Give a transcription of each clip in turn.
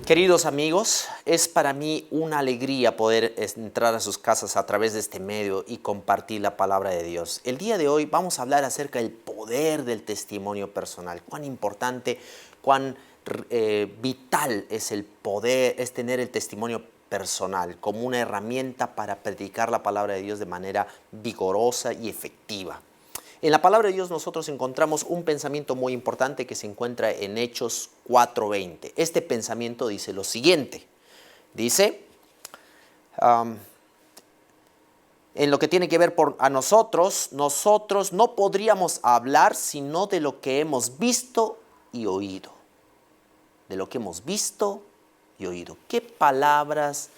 Queridos amigos, es para mí una alegría poder entrar a sus casas a través de este medio y compartir la palabra de Dios. El día de hoy vamos a hablar acerca del poder del testimonio personal. Cuán importante, cuán vital es el poder, es tener el testimonio personal como una herramienta para predicar la palabra de Dios de manera vigorosa y efectiva. En la palabra de Dios nosotros encontramos un pensamiento muy importante que se encuentra en Hechos 4:20. Este pensamiento dice lo siguiente. Dice, en lo que tiene que ver a nosotros no podríamos hablar sino de lo que hemos visto y oído. De lo que hemos visto y oído. ¿Qué palabras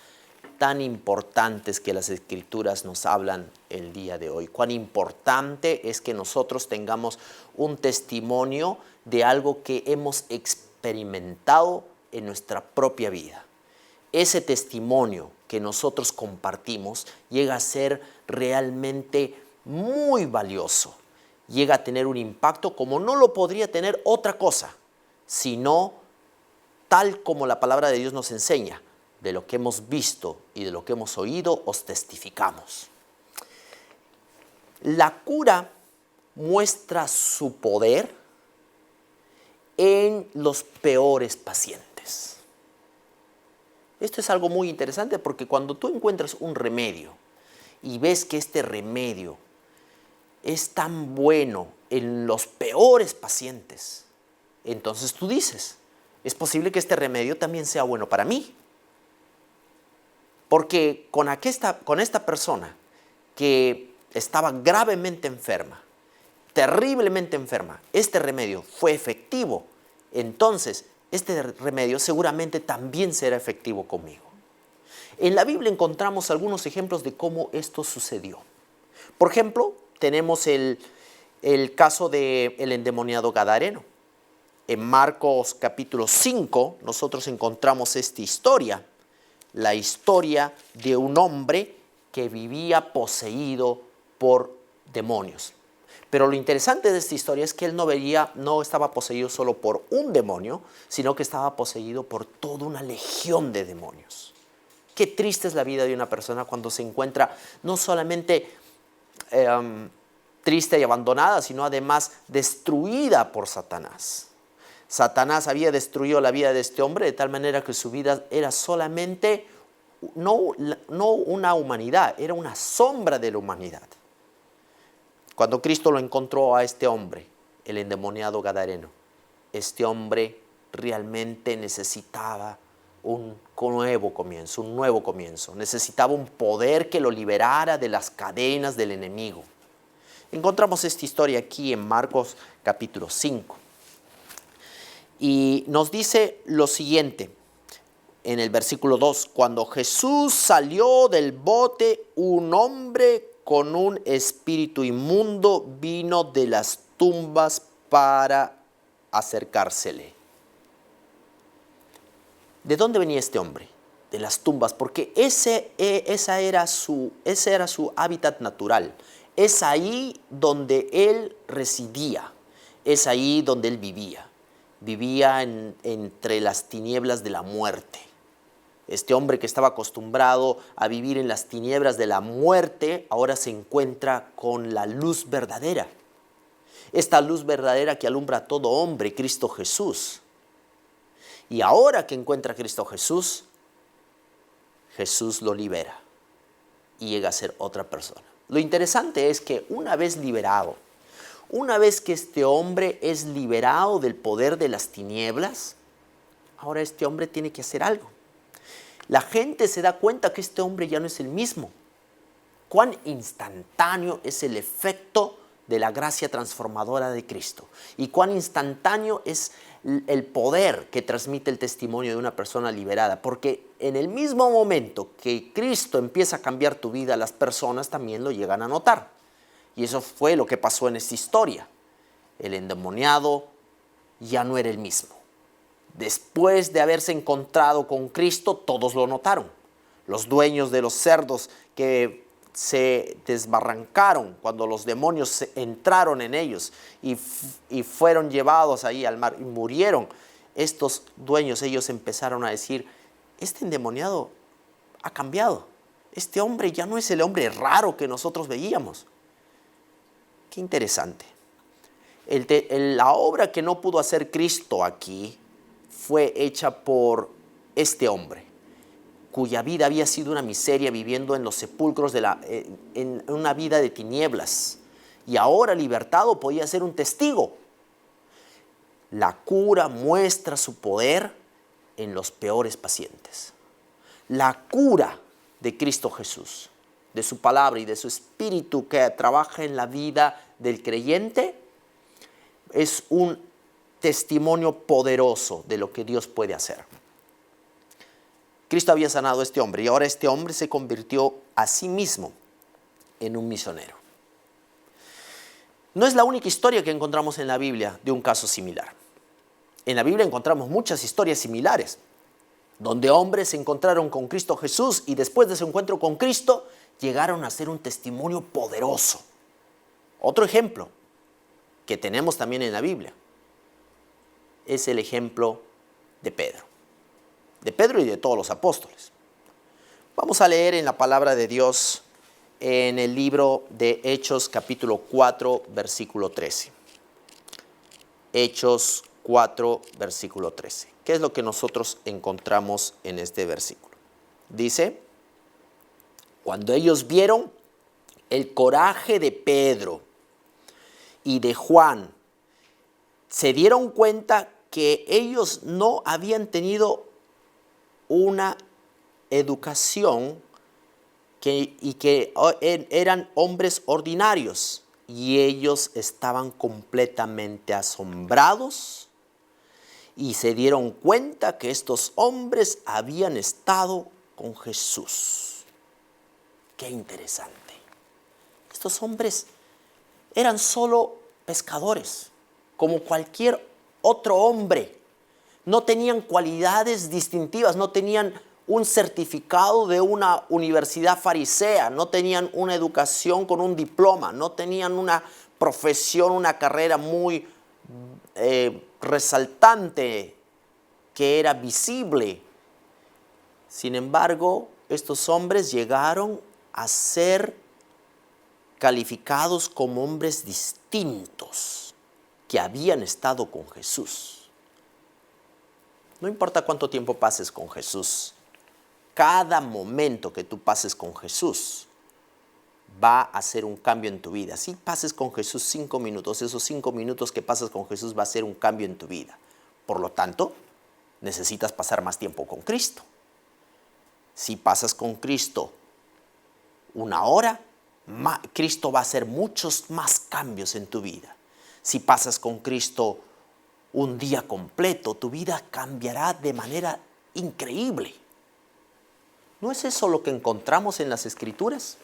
tan importantes que las Escrituras nos hablan el día de hoy? Cuán importante es que nosotros tengamos un testimonio de algo que hemos experimentado en nuestra propia vida. Ese testimonio que nosotros compartimos llega a ser realmente muy valioso. Llega a tener un impacto como no lo podría tener otra cosa, sino tal como la palabra de Dios nos enseña. De lo que hemos visto y de lo que hemos oído, os testificamos. La cura muestra su poder en los peores pacientes. Esto es algo muy interesante porque cuando tú encuentras un remedio y ves que este remedio es tan bueno en los peores pacientes, entonces tú dices, es posible que este remedio también sea bueno para mí. Porque con esta persona que estaba gravemente enferma, terriblemente enferma, este remedio fue efectivo, entonces este remedio seguramente también será efectivo conmigo. En la Biblia encontramos algunos ejemplos de cómo esto sucedió. Por ejemplo, tenemos el caso del endemoniado gadareno. En Marcos capítulo 5 nosotros encontramos esta historia. La historia de un hombre que vivía poseído por demonios. Pero lo interesante de esta historia es que él no estaba poseído solo por un demonio, sino que estaba poseído por toda una legión de demonios. Qué triste es la vida de una persona cuando se encuentra no solamente triste y abandonada, sino además destruida por Satanás. Satanás había destruido la vida de este hombre de tal manera que su vida era solamente, no una humanidad, era una sombra de la humanidad. Cuando Cristo lo encontró a este hombre, el endemoniado gadareno, este hombre realmente necesitaba un nuevo comienzo. Necesitaba un poder que lo liberara de las cadenas del enemigo. Encontramos esta historia aquí en Marcos capítulo 5. Y nos dice lo siguiente, en el versículo 2, cuando Jesús salió del bote, un hombre con un espíritu inmundo vino de las tumbas para acercársele. ¿De dónde venía este hombre? De las tumbas, porque ese era su hábitat natural. Es ahí donde él residía, es ahí donde él vivía. Vivía entre las tinieblas de la muerte. Este hombre que estaba acostumbrado a vivir en las tinieblas de la muerte, ahora se encuentra con la luz verdadera. Esta luz verdadera que alumbra a todo hombre, Cristo Jesús. Y ahora que encuentra a Cristo Jesús, Jesús lo libera y llega a ser otra persona. Lo interesante es que una vez liberado, una vez que este hombre es liberado del poder de las tinieblas, ahora este hombre tiene que hacer algo. La gente se da cuenta que este hombre ya no es el mismo. Cuán instantáneo es el efecto de la gracia transformadora de Cristo. Y cuán instantáneo es el poder que transmite el testimonio de una persona liberada. Porque en el mismo momento que Cristo empieza a cambiar tu vida, las personas también lo llegan a notar. Y eso fue lo que pasó en esta historia. El endemoniado ya no era el mismo. Después de haberse encontrado con Cristo, todos lo notaron. Los dueños de los cerdos que se desbarrancaron cuando los demonios entraron en ellos y fueron llevados ahí al mar y murieron. Estos dueños, ellos empezaron a decir, este endemoniado ha cambiado. Este hombre ya no es el hombre raro que nosotros veíamos. Qué interesante. La obra que no pudo hacer Cristo aquí fue hecha por este hombre, cuya vida había sido una miseria, viviendo en los sepulcros en una vida de tinieblas. Y ahora, libertado, podía ser un testigo. La cura muestra su poder en los peores pacientes. La cura de Cristo Jesús, de su palabra y de su espíritu que trabaja en la vida del creyente, es un testimonio poderoso de lo que Dios puede hacer. Cristo había sanado a este hombre y ahora este hombre se convirtió a sí mismo en un misionero. No es la única historia que encontramos en la Biblia de un caso similar. En la Biblia encontramos muchas historias similares, donde hombres se encontraron con Cristo Jesús y después de su encuentro con Cristo llegaron a ser un testimonio poderoso. Otro ejemplo que tenemos también en la Biblia es el ejemplo de Pedro y de todos los apóstoles. Vamos a leer en la palabra de Dios en el libro de Hechos capítulo 4 versículo 13. Hechos 4 versículo 13. ¿Qué es lo que nosotros encontramos en este versículo? Dice, cuando ellos vieron el coraje de Pedro y de Juan, se dieron cuenta que ellos no habían tenido una educación y que eran hombres ordinarios, y ellos estaban completamente asombrados y se dieron cuenta que estos hombres habían estado con Jesús. Qué interesante. Estos hombres eran solo pescadores, como cualquier otro hombre. No tenían cualidades distintivas, no tenían un certificado de una universidad farisea, no tenían una educación con un diploma, no tenían una profesión, una carrera muy resaltante que era visible. Sin embargo, estos hombres llegaron a ser calificados como hombres distintos que habían estado con Jesús. No importa cuánto tiempo pases con Jesús, cada momento que tú pases con Jesús va a hacer un cambio en tu vida. Si pases con Jesús 5 minutos, esos 5 minutos que pasas con Jesús va a hacer un cambio en tu vida. Por lo tanto, necesitas pasar más tiempo con Cristo. Si pasas con Cristo 1 hora, Cristo va a hacer muchos más cambios en tu vida. Si pasas con Cristo un día completo, tu vida cambiará de manera increíble. ¿No es eso lo que encontramos en las Escrituras?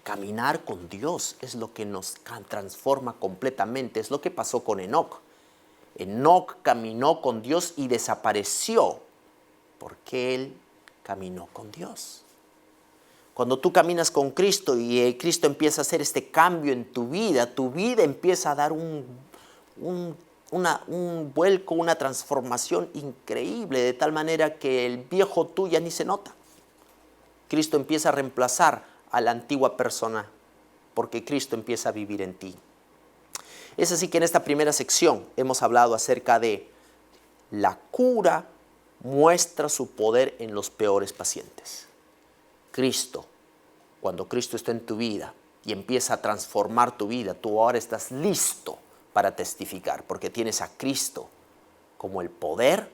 Caminar con Dios es lo que nos transforma completamente. Es lo que pasó con Enoc. Enoc caminó con Dios y desapareció porque él caminó con Dios. Cuando tú caminas con Cristo y Cristo empieza a hacer este cambio en tu vida empieza a dar un vuelco, una transformación increíble, de tal manera que el viejo tú ya ni se nota. Cristo empieza a reemplazar a la antigua persona porque Cristo empieza a vivir en ti. Es así que en esta primera sección hemos hablado acerca de la cura muestra su poder en los peores pacientes. Cristo, cuando Cristo está en tu vida y empieza a transformar tu vida, tú ahora estás listo para testificar porque tienes a Cristo como el poder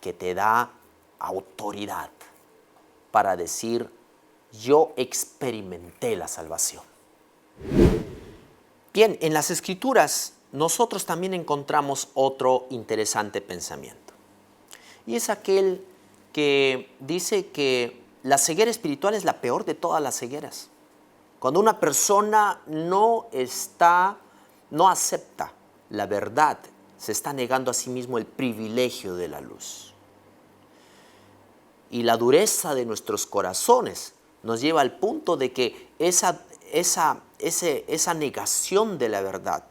que te da autoridad para decir, yo experimenté la salvación. Bien, en las Escrituras nosotros también encontramos otro interesante pensamiento. Y es aquel que dice que la ceguera espiritual es la peor de todas las cegueras. Cuando una persona no acepta la verdad, se está negando a sí mismo el privilegio de la luz. Y la dureza de nuestros corazones nos lleva al punto de que esa negación de la verdad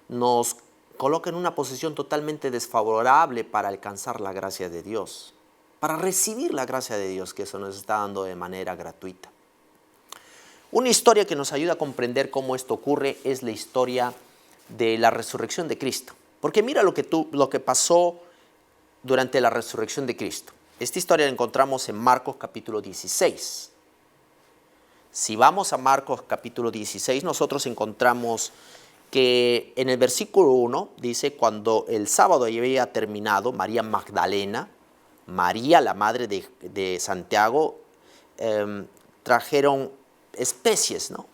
nos coloca en una posición totalmente desfavorable para alcanzar la gracia de Dios, para recibir la gracia de Dios que eso nos está dando de manera gratuita. Una historia que nos ayuda a comprender cómo esto ocurre es la historia de la resurrección de Cristo. Porque mira lo que pasó durante la resurrección de Cristo. Esta historia la encontramos en Marcos capítulo 16. Si vamos a Marcos capítulo 16, nosotros encontramos que en el versículo 1 dice: cuando el sábado había terminado, María Magdalena, María la madre de Santiago, trajeron especies, ¿no?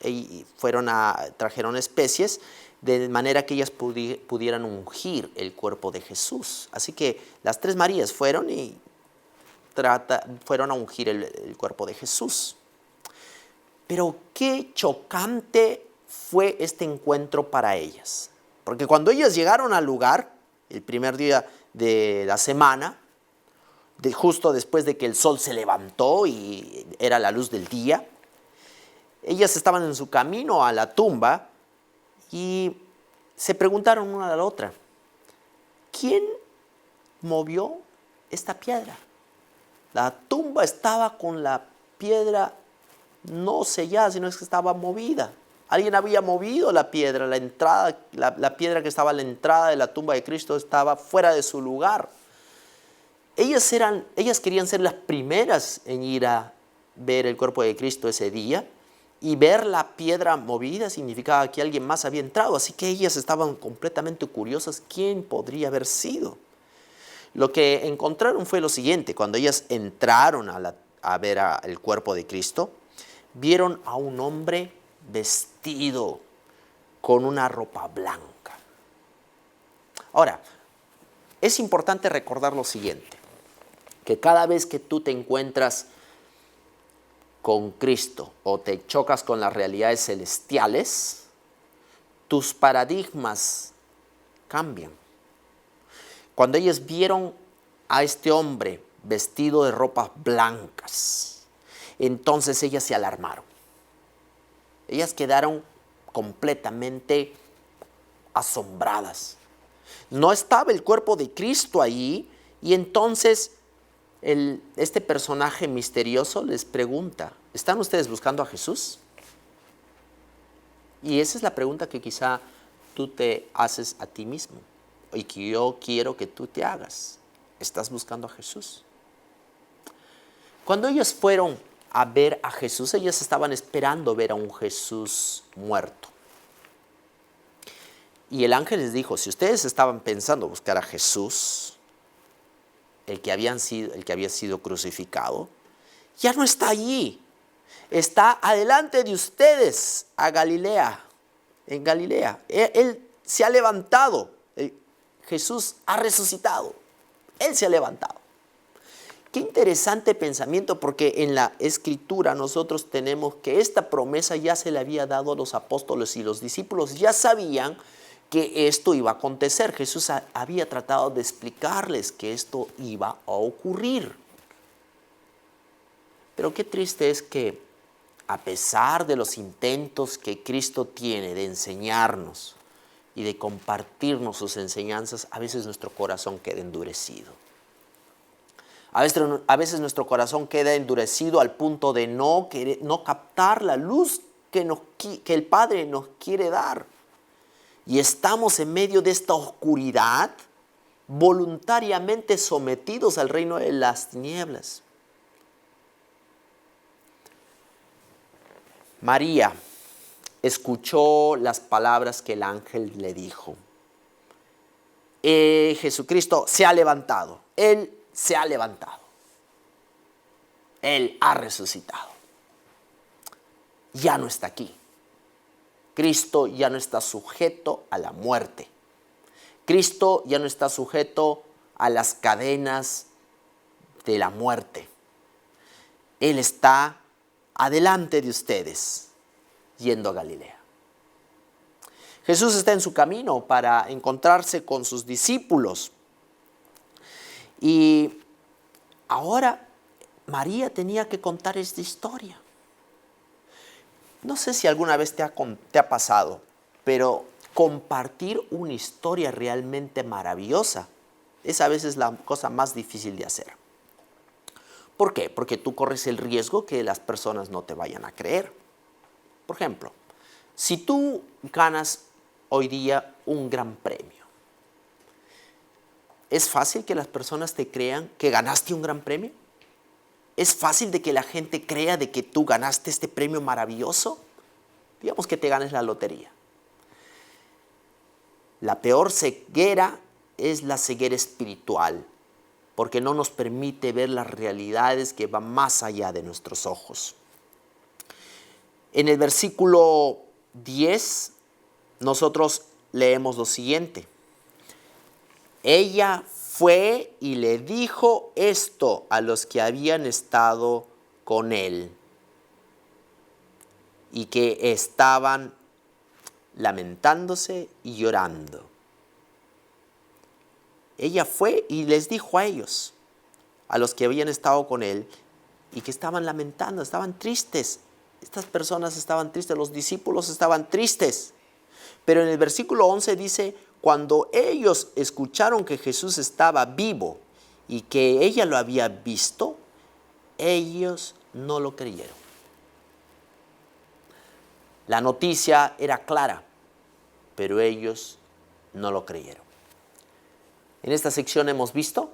Trajeron especies de manera que ellas pudieran ungir el cuerpo de Jesús. Así que las tres Marías fueron a ungir el cuerpo de Jesús. Pero qué chocante fue este encuentro para ellas. Porque cuando ellas llegaron al lugar, el primer día de la semana, justo después de que el sol se levantó y era la luz del día, ellas estaban en su camino a la tumba y se preguntaron una a la otra: ¿quién movió esta piedra? La tumba estaba con la piedra no sellada, sino es que estaba movida. Alguien había movido la piedra, la piedra que estaba a la entrada de la tumba de Cristo estaba fuera de su lugar. Ellas querían ser las primeras en ir a ver el cuerpo de Cristo ese día, y ver la piedra movida significaba que alguien más había entrado, así que ellas estaban completamente curiosas quién podría haber sido. Lo que encontraron fue lo siguiente: cuando ellas entraron a ver el cuerpo de Cristo, vieron a un hombre vestido con una ropa blanca. Ahora, es importante recordar lo siguiente, que cada vez que tú te encuentras con Cristo o te chocas con las realidades celestiales, tus paradigmas cambian. Cuando ellos vieron a este hombre vestido de ropas blancas, entonces ellas se alarmaron. Ellas quedaron completamente asombradas. No estaba el cuerpo de Cristo ahí, y entonces este personaje misterioso les pregunta: ¿están ustedes buscando a Jesús? Y esa es la pregunta que quizá tú te haces a ti mismo y que yo quiero que tú te hagas. ¿Estás buscando a Jesús? Cuando ellos fueron a ver a Jesús, ellos estaban esperando ver a un Jesús muerto. Y el ángel les dijo: si ustedes estaban pensando buscar a Jesús, el que había sido crucificado, ya no está allí. Está adelante de ustedes a Galilea, en Galilea. Él se ha levantado. Jesús ha resucitado. Él se ha levantado. Qué interesante pensamiento, porque en la Escritura nosotros tenemos que esta promesa ya se le había dado a los apóstoles, y los discípulos ya sabían que esto iba a acontecer. Jesús había tratado de explicarles que esto iba a ocurrir. Pero qué triste es que, a pesar de los intentos que Cristo tiene de enseñarnos y de compartirnos sus enseñanzas, a veces nuestro corazón queda endurecido. A veces nuestro corazón queda endurecido al punto de no captar la luz que el Padre nos quiere dar. Y estamos en medio de esta oscuridad, voluntariamente sometidos al reino de las tinieblas. María escuchó las palabras que el ángel le dijo. Jesucristo se ha levantado. Él se ha levantado. Él ha resucitado. Ya no está aquí. Cristo ya no está sujeto a la muerte. Cristo ya no está sujeto a las cadenas de la muerte. Él está adelante de ustedes, yendo a Galilea. Jesús está en su camino para encontrarse con sus discípulos. Y ahora María tenía que contar esta historia. No sé si alguna vez te ha pasado, pero compartir una historia realmente maravillosa es a veces la cosa más difícil de hacer. ¿Por qué? Porque tú corres el riesgo que las personas no te vayan a creer. Por ejemplo, si tú ganas hoy día un gran premio, ¿es fácil que las personas te crean que ganaste un gran premio? ¿Es fácil de que la gente crea de que tú ganaste este premio maravilloso? Digamos que te ganes la lotería. La peor ceguera es la ceguera espiritual, porque no nos permite ver las realidades que van más allá de nuestros ojos. En el versículo 10, nosotros leemos lo siguiente. Ella fue y le dijo esto a los que habían estado con él y que estaban lamentándose y llorando. Ella fue y les dijo a ellos, a los que habían estado con él y que estaban lamentando, estaban tristes. Estas personas estaban tristes, los discípulos estaban tristes. Pero en el versículo 11 dice, cuando ellos escucharon que Jesús estaba vivo y que ella lo había visto, ellos no lo creyeron. La noticia era clara, pero ellos no lo creyeron. En esta sección hemos visto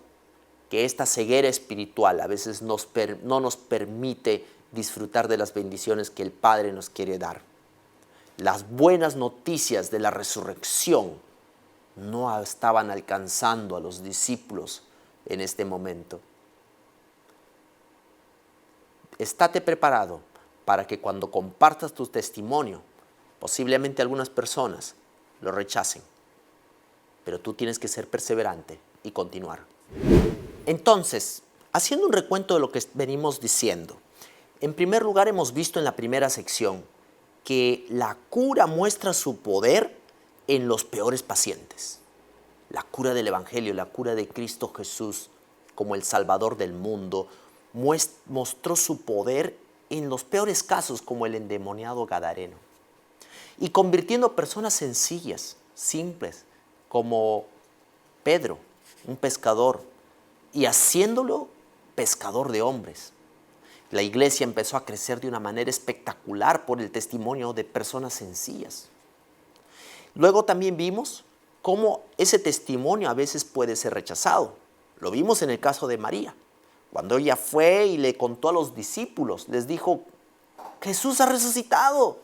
que esta ceguera espiritual a veces no nos permite disfrutar de las bendiciones que el Padre nos quiere dar. Las buenas noticias de la resurrección no estaban alcanzando a los discípulos en este momento. Estate preparado para que cuando compartas tu testimonio, posiblemente algunas personas lo rechacen, pero tú tienes que ser perseverante y continuar. Entonces, haciendo un recuento de lo que venimos diciendo, en primer lugar hemos visto en la primera sección que la cura muestra su poder en los peores pacientes. La cura del Evangelio, la cura de Cristo Jesús como el Salvador del mundo, mostró su poder en los peores casos como el endemoniado gadareno. Y convirtiendo personas sencillas, simples, como Pedro, un pescador, y haciéndolo pescador de hombres. La iglesia empezó a crecer de una manera espectacular por el testimonio de personas sencillas. Luego también vimos cómo ese testimonio a veces puede ser rechazado. Lo vimos en el caso de María. Cuando ella fue y le contó a los discípulos, les dijo, Jesús ha resucitado.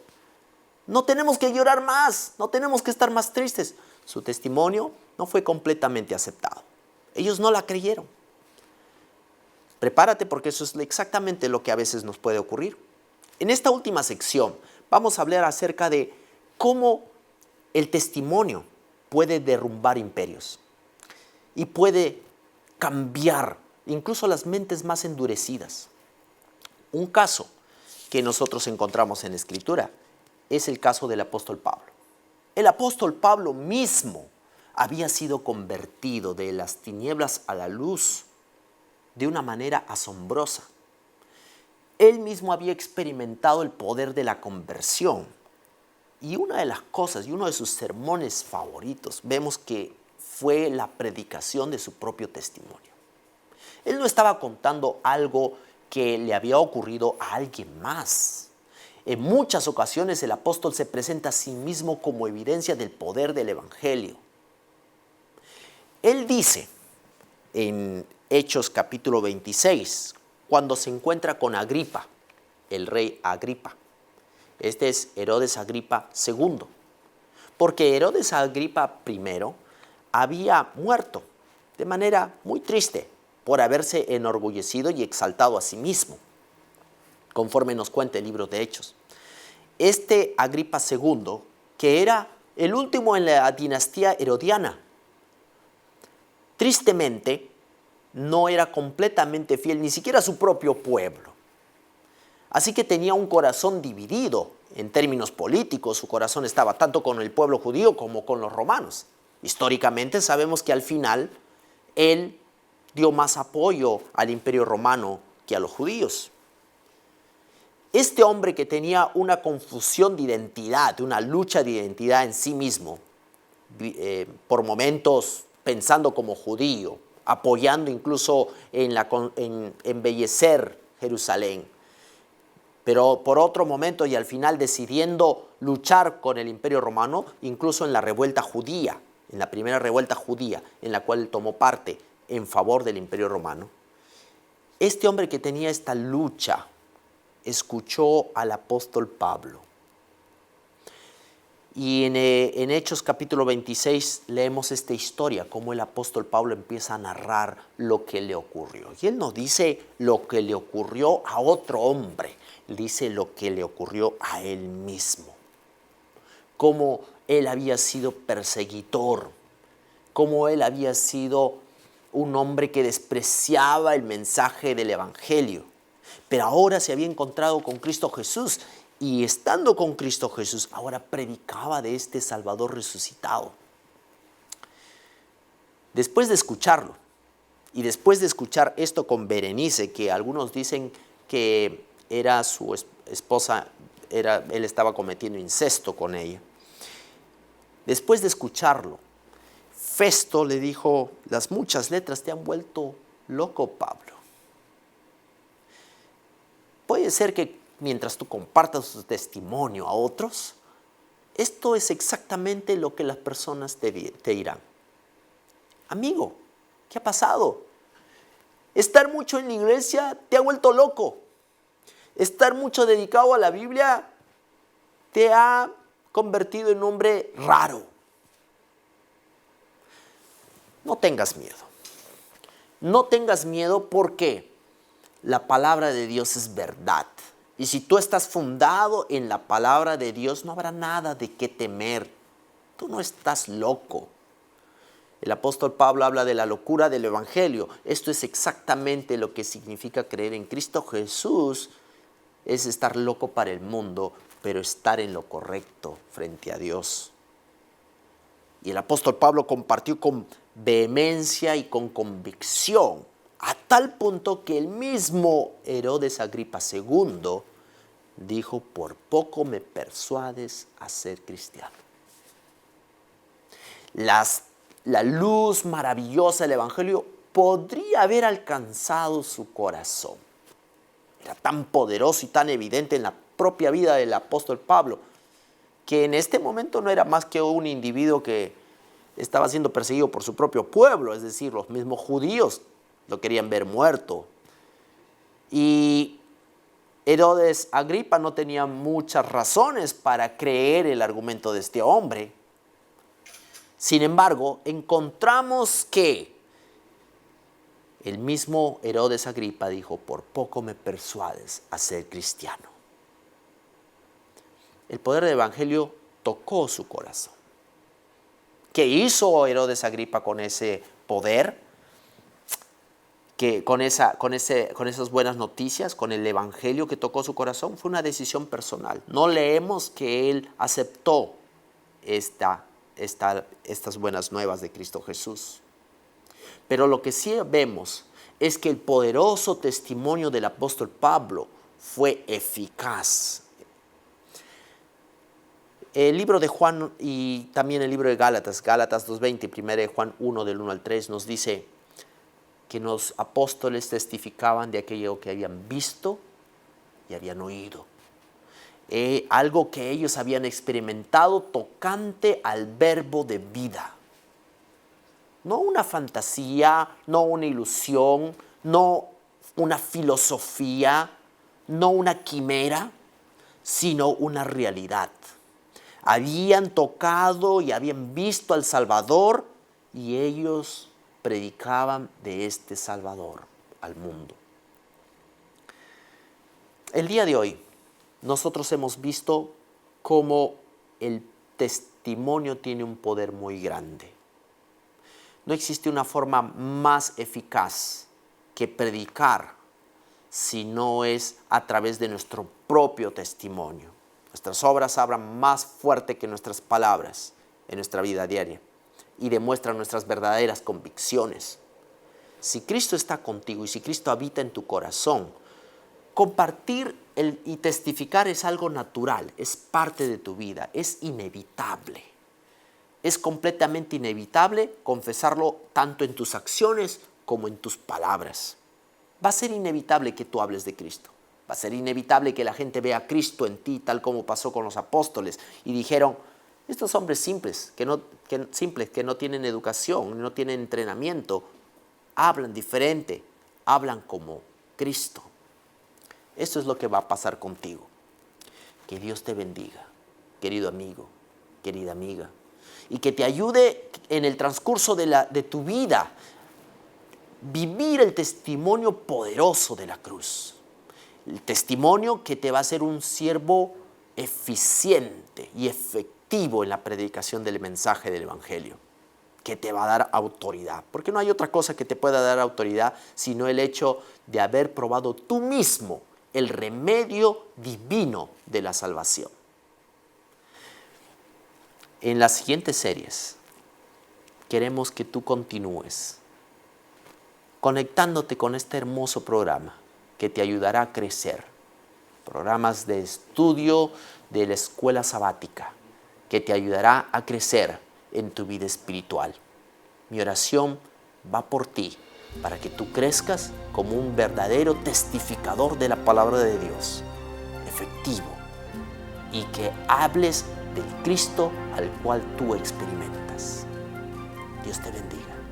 No tenemos que llorar más, no tenemos que estar más tristes. Su testimonio no fue completamente aceptado. Ellos no la creyeron. Prepárate porque eso es exactamente lo que a veces nos puede ocurrir. En esta última sección vamos a hablar acerca de cómo el testimonio puede derrumbar imperios y puede cambiar incluso las mentes más endurecidas. Un caso que nosotros encontramos en la Escritura es el caso del apóstol Pablo. El apóstol Pablo mismo había sido convertido de las tinieblas a la luz de una manera asombrosa. Él mismo había experimentado el poder de la conversión. Y una de las cosas, y uno de sus sermones favoritos, vemos que fue la predicación de su propio testimonio. Él no estaba contando algo que le había ocurrido a alguien más. En muchas ocasiones el apóstol se presenta a sí mismo como evidencia del poder del Evangelio. Él dice en Hechos capítulo 26, cuando se encuentra con Agripa, el rey Agripa. Este es Herodes Agripa II, porque Herodes Agripa I había muerto de manera muy triste por haberse enorgullecido y exaltado a sí mismo, conforme nos cuenta el libro de Hechos. Este Agripa II, que era el último en la dinastía herodiana, tristemente no era completamente fiel ni siquiera a su propio pueblo. Así que tenía un corazón dividido en términos políticos. Su corazón estaba tanto con el pueblo judío como con los romanos. Históricamente sabemos que al final él dio más apoyo al imperio romano que a los judíos. Este hombre que tenía una confusión de identidad, una lucha de identidad en sí mismo, por momentos pensando como judío, apoyando incluso en embellecer Jerusalén, pero por otro momento y al final decidiendo luchar con el imperio romano, incluso en la revuelta judía, en la primera revuelta judía en la cual él tomó parte en favor del imperio romano. Este hombre que tenía esta lucha escuchó al apóstol Pablo. Y en Hechos capítulo 26 leemos esta historia, cómo el apóstol Pablo empieza a narrar lo que le ocurrió. Y él no dice lo que le ocurrió a otro hombre, dice lo que le ocurrió a él mismo. Cómo él había sido perseguidor, cómo él había sido un hombre que despreciaba el mensaje del evangelio. Pero ahora se había encontrado con Cristo Jesús y estando con Cristo Jesús, ahora predicaba de este Salvador resucitado. Después de escucharlo y después de escuchar esto con Berenice, que algunos dicen que era su esposa, él estaba cometiendo incesto con ella. Después de escucharlo, Festo le dijo: las muchas letras te han vuelto loco, Pablo. Puede ser que mientras tú compartas tu testimonio a otros, esto es exactamente lo que las personas te dirán. Amigo, ¿qué ha pasado? Estar mucho en la iglesia te ha vuelto loco. Estar mucho dedicado a la Biblia te ha convertido en un hombre raro. No tengas miedo. No tengas miedo porque la palabra de Dios es verdad. Y si tú estás fundado en la palabra de Dios, no habrá nada de qué temer. Tú no estás loco. El apóstol Pablo habla de la locura del evangelio. Esto es exactamente lo que significa creer en Cristo Jesús. Es estar loco para el mundo, pero estar en lo correcto frente a Dios. Y el apóstol Pablo compartió con vehemencia y con convicción, a tal punto que el mismo Herodes Agripa II dijo: por poco me persuades a ser cristiano. La luz maravillosa del evangelio podría haber alcanzado su corazón. Era tan poderoso y tan evidente en la propia vida del apóstol Pablo, que en este momento no era más que un individuo que estaba siendo perseguido por su propio pueblo, es decir, los mismos judíos lo querían ver muerto. Y Herodes Agripa no tenía muchas razones para creer el argumento de este hombre. Sin embargo, encontramos que el mismo Herodes Agripa dijo: por poco me persuades a ser cristiano. El poder del evangelio tocó su corazón. ¿Qué hizo Herodes Agripa con ese poder? Con esas buenas noticias, con el evangelio que tocó su corazón, fue una decisión personal. No leemos que él aceptó estas buenas nuevas de Cristo Jesús. Pero lo que sí vemos es que el poderoso testimonio del apóstol Pablo fue eficaz. El libro de Juan y también el libro de Gálatas 2:20 y 1 de Juan 1 del 1 al 3 nos dice que los apóstoles testificaban de aquello que habían visto y habían oído. Algo que ellos habían experimentado tocante al verbo de vida. No una fantasía, no una ilusión, no una filosofía, no una quimera, sino una realidad. Habían tocado y habían visto al Salvador y ellos predicaban de este Salvador al mundo. El día de hoy nosotros hemos visto cómo el testimonio tiene un poder muy grande. No existe una forma más eficaz que predicar si no es a través de nuestro propio testimonio. Nuestras obras hablan más fuerte que nuestras palabras en nuestra vida diaria y demuestran nuestras verdaderas convicciones. Si Cristo está contigo y si Cristo habita en tu corazón, compartir y testificar es algo natural, es parte de tu vida, es inevitable. Es completamente inevitable confesarlo tanto en tus acciones como en tus palabras. Va a ser inevitable que tú hables de Cristo. Va a ser inevitable que la gente vea a Cristo en ti, tal como pasó con los apóstoles. Y dijeron, estos hombres simples, que no tienen educación, no tienen entrenamiento, hablan diferente, hablan como Cristo. Esto es lo que va a pasar contigo. Que Dios te bendiga, querido amigo, querida amiga, y que te ayude en el transcurso de tu vida vivir el testimonio poderoso de la cruz. El testimonio que te va a hacer un siervo eficiente y efectivo en la predicación del mensaje del Evangelio, que te va a dar autoridad. Porque no hay otra cosa que te pueda dar autoridad sino el hecho de haber probado tú mismo el remedio divino de la salvación. En las siguientes series queremos que tú continúes conectándote con este hermoso programa que te ayudará a crecer. Programas de estudio de la escuela sabática que te ayudará a crecer en tu vida espiritual. Mi oración va por ti para que tú crezcas como un verdadero testificador de la palabra de Dios, efectivo, y que hables del Cristo al cual tú experimentas. Dios te bendiga.